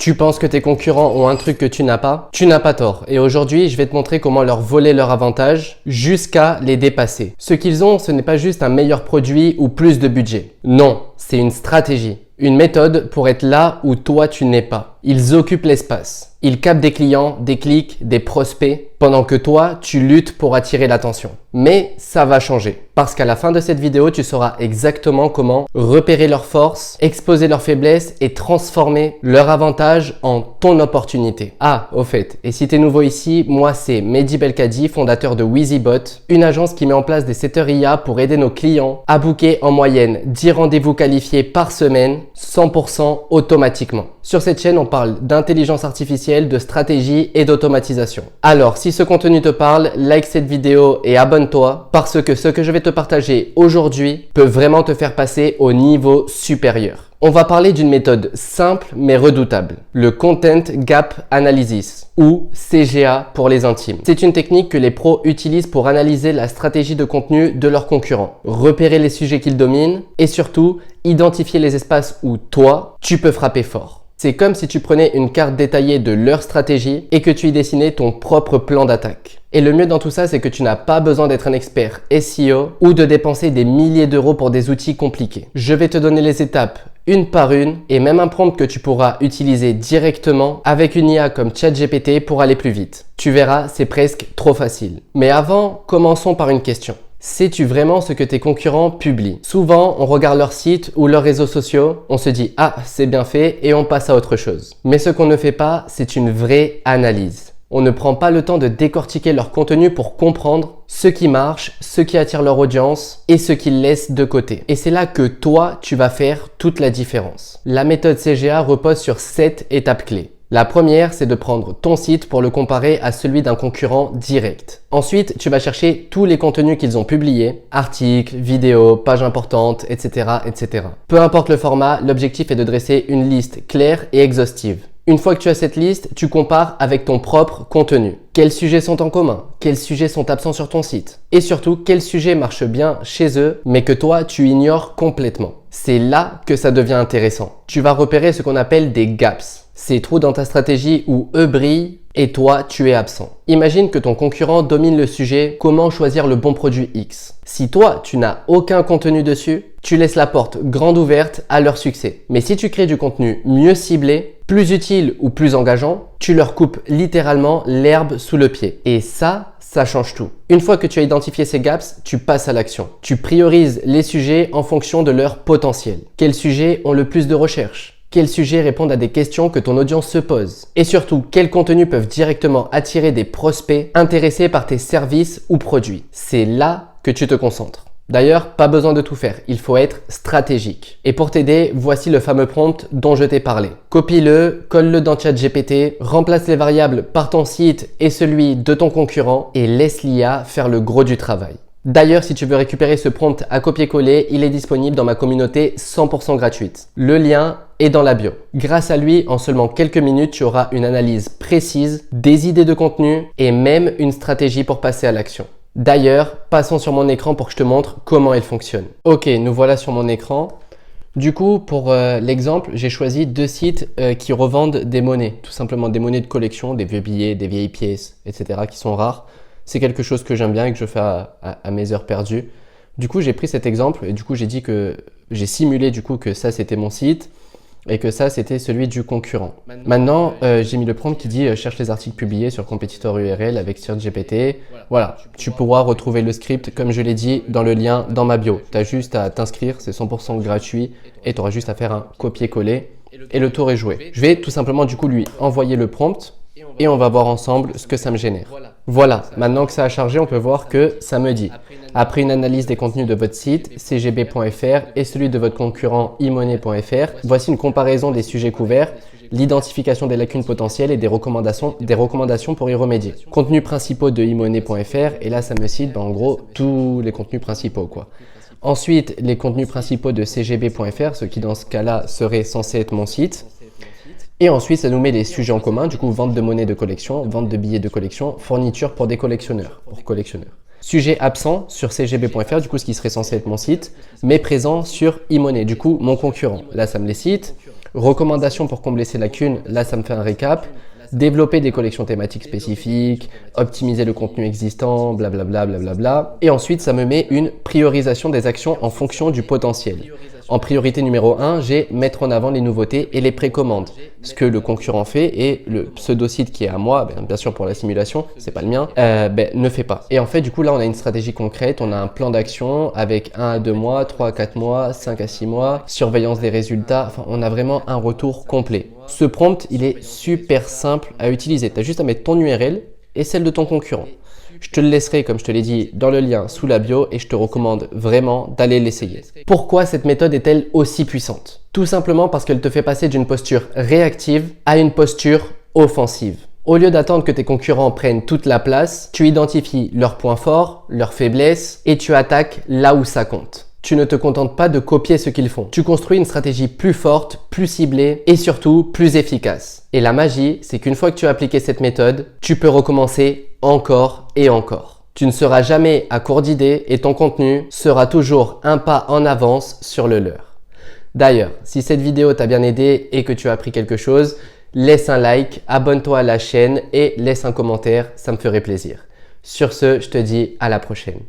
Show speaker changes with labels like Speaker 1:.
Speaker 1: Tu penses que tes concurrents ont un truc que tu n'as pas? Tu n'as pas tort. Et aujourd'hui, je vais te montrer comment leur voler leur avantage jusqu'à les dépasser. Ce qu'ils ont, ce n'est pas juste un meilleur produit ou plus de budget. Non, c'est une stratégie. Une méthode pour être là où toi tu n'es pas. Ils occupent l'espace. Ils captent des clients, des clics, des prospects, pendant que toi, tu luttes pour attirer l'attention. Mais ça va changer. Parce qu'à la fin de cette vidéo, tu sauras exactement comment repérer leurs forces, exposer leurs faiblesses et transformer leur avantage en ton opportunité. Ah, au fait, et si tu es nouveau ici, moi c'est Mehdi Belkadi, fondateur de WheezyBot, une agence qui met en place des setters IA pour aider nos clients à booker en moyenne 10 rendez-vous qualifiés par semaine, 100% automatiquement. Sur cette chaîne, on parle d'intelligence artificielle, de stratégie et d'automatisation. Alors, si ce contenu te parle, like cette vidéo et abonne-toi parce que ce que je vais te partager aujourd'hui peut vraiment te faire passer au niveau supérieur. On va parler d'une méthode simple mais redoutable, le Content Gap Analysis ou CGA pour les intimes. C'est une technique que les pros utilisent pour analyser la stratégie de contenu de leurs concurrents, repérer les sujets qu'ils dominent et surtout identifier les espaces où toi, tu peux frapper fort. C'est comme si tu prenais une carte détaillée de leur stratégie et que tu y dessinais ton propre plan d'attaque. Et le mieux dans tout ça, c'est que tu n'as pas besoin d'être un expert SEO ou de dépenser des milliers d'euros pour des outils compliqués. Je vais te donner les étapes une par une et même un prompt que tu pourras utiliser directement avec une IA comme ChatGPT pour aller plus vite. Tu verras, c'est presque trop facile. Mais avant, commençons par une question. Sais-tu vraiment ce que tes concurrents publient? Souvent, on regarde leur site ou leurs réseaux sociaux, on se dit « Ah, c'est bien fait » et on passe à autre chose. Mais ce qu'on ne fait pas, c'est une vraie analyse. On ne prend pas le temps de décortiquer leur contenu pour comprendre ce qui marche, ce qui attire leur audience et ce qu'ils laissent de côté. Et c'est là que toi, tu vas faire toute la différence. La méthode CGA repose sur 7 étapes clés. La première, c'est de prendre ton site pour le comparer à celui d'un concurrent direct. Ensuite, tu vas chercher tous les contenus qu'ils ont publiés, articles, vidéos, pages importantes, etc., etc. Peu importe le format, l'objectif est de dresser une liste claire et exhaustive. Une fois que tu as cette liste, tu compares avec ton propre contenu. Quels sujets sont en commun? Quels sujets sont absents sur ton site? Et surtout, quels sujets marchent bien chez eux, mais que toi, tu ignores complètement? C'est là que ça devient intéressant. Tu vas repérer ce qu'on appelle des gaps. Ces trous dans ta stratégie où eux brillent et toi, tu es absent. Imagine que ton concurrent domine le sujet « Comment choisir le bon produit X ». Si toi, tu n'as aucun contenu dessus, tu laisses la porte grande ouverte à leur succès. Mais si tu crées du contenu mieux ciblé, plus utile ou plus engageant, tu leur coupes littéralement l'herbe sous le pied. Et ça change tout. Une fois que tu as identifié ces gaps, tu passes à l'action. Tu priorises les sujets en fonction de leur potentiel. Quels sujets ont le plus de recherches? Quels sujets répondent à des questions que ton audience se pose? Et surtout, quels contenus peuvent directement attirer des prospects intéressés par tes services ou produits? C'est là que tu te concentres. D'ailleurs, pas besoin de tout faire, il faut être stratégique. Et pour t'aider, voici le fameux prompt dont je t'ai parlé. Copie-le, colle-le dans ChatGPT, remplace les variables par ton site et celui de ton concurrent et laisse l'IA faire le gros du travail. D'ailleurs, si tu veux récupérer ce prompt à copier-coller, il est disponible dans ma communauté 100% gratuite. Le lien est dans la bio. Grâce à lui, en seulement quelques minutes, tu auras une analyse précise, des idées de contenu et même une stratégie pour passer à l'action. D'ailleurs, passons sur mon écran pour que je te montre comment il fonctionne. Ok, nous voilà sur mon écran. Du coup, pour l'exemple, j'ai choisi 2 sites qui revendent des monnaies. Tout simplement des monnaies de collection, des vieux billets, des vieilles pièces, etc. qui sont rares. C'est quelque chose que j'aime bien et que je fais à mes heures perdues. Du coup, j'ai pris cet exemple et du coup, j'ai simulé du coup que ça, c'était mon site et que ça, c'était celui du concurrent. Maintenant, j'ai mis le prompt qui dit « Cherche les articles publiés sur compétiteur URL avec ChatGPT ». Voilà, tu pourras retrouver le script, comme je l'ai dit, dans le lien dans ma bio. Tu as juste à t'inscrire, c'est 100% gratuit et tu auras juste à faire un copier-coller et le tour est joué. Je vais tout simplement du coup lui envoyer le prompt et on va voir ensemble ce que ça me génère. Voilà, maintenant que ça a chargé, on peut voir que ça me dit « Après une analyse des contenus de votre site, cgb.fr et celui de votre concurrent imonnaie.fr, voici une comparaison des sujets couverts, l'identification des lacunes potentielles et des recommandations pour y remédier. Contenus principaux de imonnaie.fr et là, ça me cite en gros tous les contenus principaux, quoi. Ensuite, les contenus principaux de cgb.fr, ce qui dans ce cas-là serait censé être mon site. Et ensuite, ça nous met des sujets en commun, du coup, vente de monnaie de collection, vente de billets de collection, fourniture pour des collectionneurs, Sujet absent sur cgb.fr, du coup, ce qui serait censé être mon site, mais présent sur imonnaie, du coup, mon concurrent. Là, ça me les cite. Recommandations pour combler ces lacunes, là ça me fait un récap. Développer des collections thématiques spécifiques, optimiser le contenu existant, blablabla, blablabla. Et ensuite, ça me met une priorisation des actions en fonction du potentiel. En priorité numéro 1, j'ai mettre en avant les nouveautés et les précommandes. Ce que le concurrent fait et le pseudo-site qui est à moi, bien sûr pour la simulation, c'est pas le mien, ne fait pas. Et en fait, du coup, là, on a une stratégie concrète, on a un plan d'action avec 1 à 2 mois, 3 à 4 mois, 5 à 6 mois, surveillance des résultats, enfin, on a vraiment un retour complet. Ce prompt, il est super simple à utiliser. Tu as juste à mettre ton URL et celle de ton concurrent. Je te le laisserai, comme je te l'ai dit, dans le lien sous la bio et je te recommande vraiment d'aller l'essayer. Pourquoi cette méthode est-elle aussi puissante? Tout simplement parce qu'elle te fait passer d'une posture réactive à une posture offensive. Au lieu d'attendre que tes concurrents prennent toute la place, tu identifies leurs points forts, leurs faiblesses et tu attaques là où ça compte. Tu ne te contentes pas de copier ce qu'ils font. Tu construis une stratégie plus forte, plus ciblée et surtout plus efficace. Et la magie, c'est qu'une fois que tu as appliqué cette méthode, tu peux recommencer encore et encore. Tu ne seras jamais à court d'idées et ton contenu sera toujours un pas en avance sur le leur. D'ailleurs, si cette vidéo t'a bien aidé et que tu as appris quelque chose, laisse un like, abonne-toi à la chaîne et laisse un commentaire, ça me ferait plaisir. Sur ce, je te dis à la prochaine.